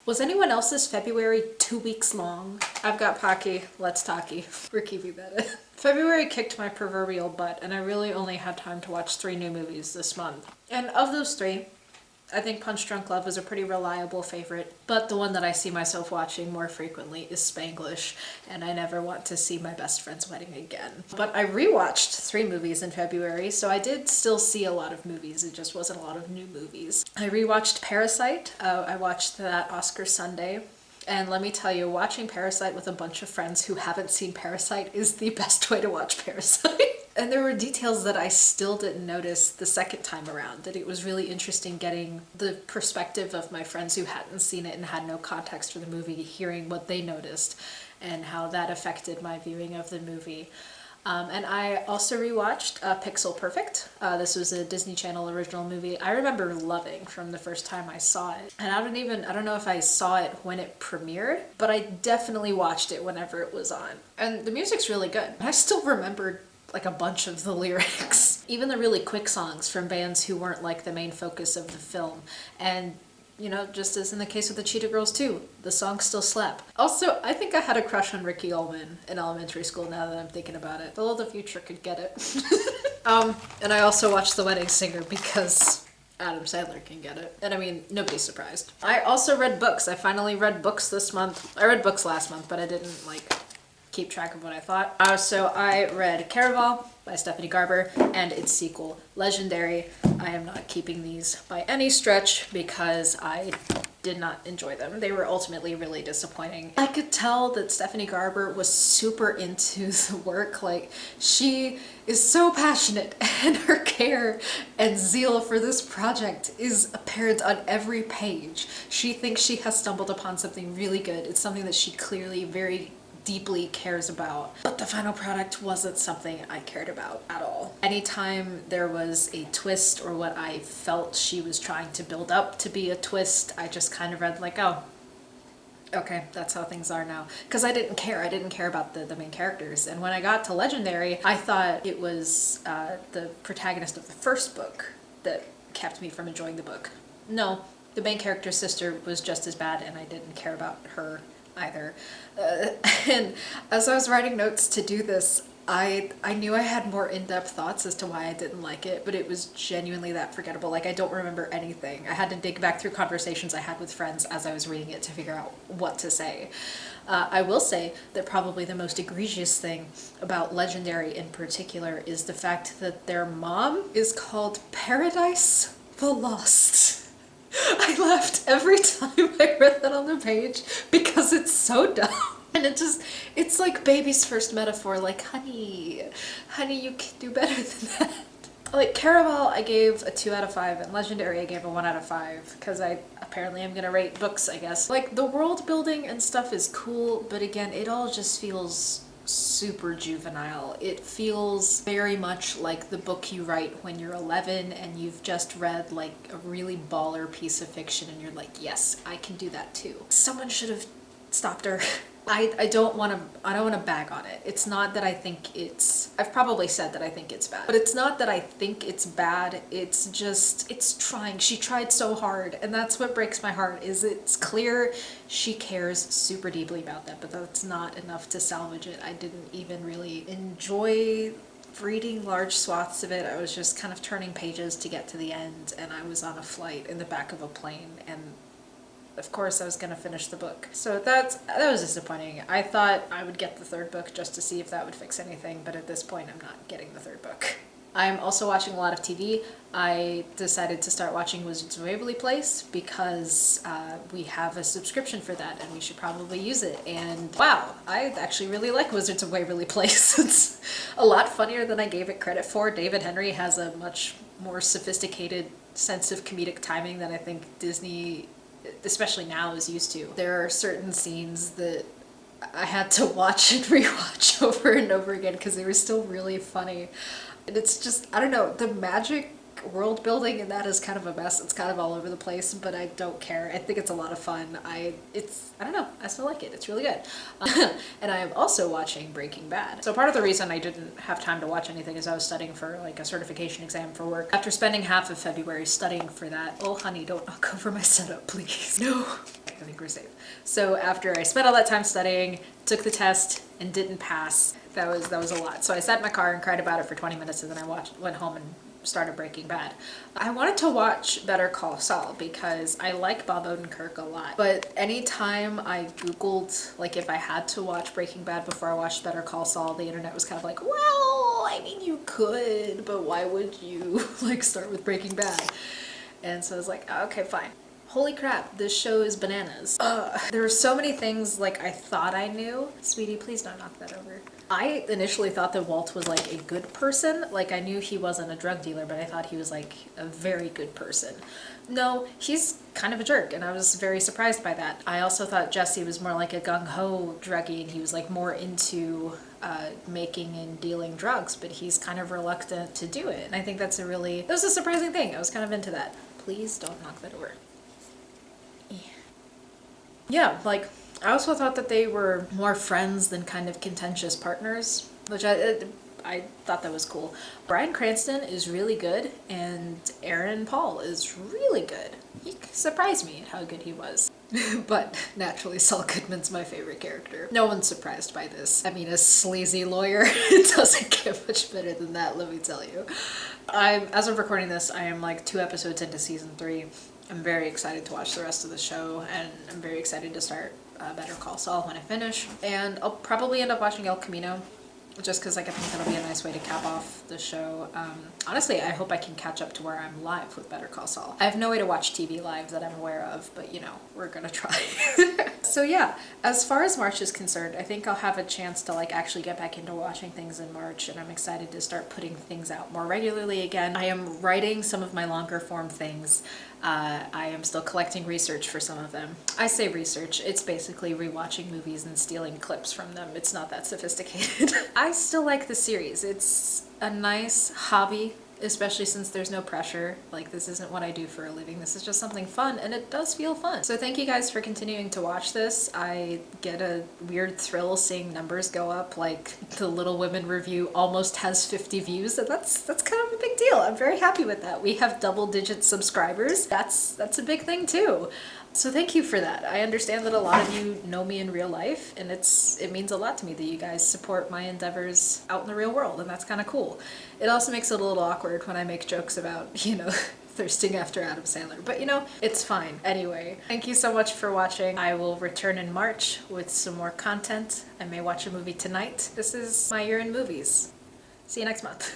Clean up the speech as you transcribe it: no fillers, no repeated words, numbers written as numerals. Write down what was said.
Was anyone else's February 2 weeks long? I've got Pocky. Let's talkie. We're keeping that in. February kicked my proverbial butt, and I really only had time to watch 3 new movies this month. And of those 3, I think Punch Drunk Love was a pretty reliable favorite, but the one that I see myself watching more frequently is Spanglish, and I never want to see my best friend's wedding again. But I rewatched 3 movies in February, so I did still see a lot of movies, it just wasn't a lot of new movies. I rewatched Parasite. I watched that Oscar Sunday. And let me tell you, watching Parasite with a bunch of friends who haven't seen Parasite is the best way to watch Parasite. And there were details that I still didn't notice the second time around, that it was really interesting getting the perspective of my friends who hadn't seen it and had no context for the movie, hearing what they noticed and how that affected my viewing of the movie. And I also rewatched Pixel Perfect. This was a Disney Channel original movie I remember loving from the first time I saw it. And I don't know if I saw it when it premiered, but I definitely watched it whenever it was on. And the music's really good. I still remembered like a bunch of the lyrics, even the really quick songs from bands who weren't like the main focus of the film. And you know, just as in the case with the Cheetah Girls too, the songs still slap. Also, I think I had a crush on Ricky Ullman in elementary school now that I'm thinking about it. Although the future could get it. And I also watched The Wedding Singer because Adam Sandler can get it. And I mean, nobody's surprised. I also read books. I finally read books this month. I read books last month, but I didn't keep track of what I thought. So I read Caraval by Stephanie Garber and its sequel, Legendary. I am not keeping these by any stretch because I did not enjoy them. They were ultimately really disappointing. I could tell that Stephanie Garber was super into the work. Like, she is so passionate, and her care and zeal for this project is apparent on every page. She thinks she has stumbled upon something really good. It's something that she clearly very deeply cares about, but the final product wasn't something I cared about at all. Anytime there was a twist or what I felt she was trying to build up to be a twist, I just kind of read like, oh, okay, that's how things are now. Because I didn't care. I didn't care about the main characters. And when I got to Legendary, I thought it was the protagonist of the first book that kept me from enjoying the book. No, the main character's sister was just as bad, and I didn't care about her either. And as I was writing notes to do this, I knew I had more in-depth thoughts as to why I didn't like it, but it was genuinely that forgettable. Like, I don't remember anything. I had to dig back through conversations I had with friends as I was reading it to figure out what to say. I will say that probably the most egregious thing about Legendary in particular is the fact that their mom is called Paradise the Lost. I laughed every time I read that on the page because it's so dumb. And it's like baby's first metaphor, like, honey, you can do better than that. Like, Caraval I gave a 2 out of 5, and Legendary I gave a 1 out of 5, because I apparently am gonna rate books, I guess. Like, the world building and stuff is cool, but again, it all just feels super juvenile. It feels very much like the book you write when you're 11 and you've just read like a really baller piece of fiction and you're like, yes, I can do that too. Someone should have stopped her. I don't want to bag on it. It's not that I think I've probably said that I think it's bad, but it's not that I think it's bad. It's just, it's trying. She tried so hard, and that's what breaks my heart, is it's clear she cares super deeply about that, but that's not enough to salvage it. I didn't even really enjoy reading large swaths of it. I was just kind of turning pages to get to the end, and I was on a flight in the back of a plane, and of course I was going to finish the book. So that was disappointing. I thought I would get the 3rd book just to see if that would fix anything, but at this point I'm not getting the 3rd book. I'm also watching a lot of TV. I decided to start watching Wizards of Waverly Place because we have a subscription for that and we should probably use it. And wow, I actually really like Wizards of Waverly Place. It's a lot funnier than I gave it credit for. David Henry has a much more sophisticated sense of comedic timing than I think Disney, especially now, is used to. There are certain scenes that I had to watch and rewatch over and over again because they were still really funny. And it's just, I don't know, the magic world building in that is kind of a mess. It's kind of all over the place, but I don't care. I think it's a lot of fun. I don't know, I still like it. It's really good. And I am also watching Breaking Bad. So part of the reason I didn't have time to watch anything is I was studying for like a certification exam for work. After spending half of February studying for that, oh honey, don't knock over my setup, please. No. I think we're safe. So after I spent all that time studying, took the test, and didn't pass, that was a lot. So I sat in my car and cried about it for 20 minutes, and then I went home and started Breaking Bad. I wanted to watch Better Call Saul because I like Bob Odenkirk a lot. But anytime I Googled, like, if I had to watch Breaking Bad before I watched Better Call Saul, the internet was kind of like, well, I mean, you could, but why would you, like, start with Breaking Bad? And so I was like, oh, okay, fine. Holy crap, this show is bananas. There were so many things like I thought I knew. Sweetie, please don't knock that over. I initially thought that Walt was like a good person. Like I knew he wasn't a drug dealer, but I thought he was like a very good person. No, he's kind of a jerk, and I was very surprised by that. I also thought Jesse was more like a gung-ho druggie, and he was like more into making and dealing drugs, but he's kind of reluctant to do it. And I think that was a surprising thing. I was kind of into that. Please don't knock that over. Yeah, like, I also thought that they were more friends than kind of contentious partners, which I thought that was cool. Bryan Cranston is really good, and Aaron Paul is really good. He surprised me at how good he was. But naturally, Saul Goodman's my favorite character. No one's surprised by this. I mean, a sleazy lawyer, it doesn't get much better than that, let me tell you. As of recording this, I am like 2 episodes into season 3. I'm very excited to watch the rest of the show, and I'm very excited to start Better Call Saul when I finish. And I'll probably end up watching El Camino, just because like, I think that'll be a nice way to cap off the show. Honestly, I hope I can catch up to where I'm live with Better Call Saul. I have no way to watch TV live that I'm aware of, but you know, we're gonna try. So yeah, as far as March is concerned, I think I'll have a chance to like actually get back into watching things in March, and I'm excited to start putting things out more regularly again. I am writing some of my longer form things. I am still collecting research for some of them. I say research, it's basically rewatching movies and stealing clips from them. It's not that sophisticated. I still like the series. It's a nice hobby, especially since there's no pressure. Like, this isn't what I do for a living. This is just something fun, and it does feel fun. So thank you guys for continuing to watch this. I get a weird thrill seeing numbers go up. Like, the Little Women review almost has 50 views, and that's kind of a big deal. I'm very happy with that. We have double-digit subscribers. That's a big thing too. So thank you for that. I understand that a lot of you know me in real life, and it means a lot to me that you guys support my endeavors out in the real world, and that's kind of cool. It also makes it a little awkward when I make jokes about, you know, thirsting after Adam Sandler, but you know, it's fine. Anyway, thank you so much for watching. I will return in March with some more content. I may watch a movie tonight. This is my year in movies. See you next month.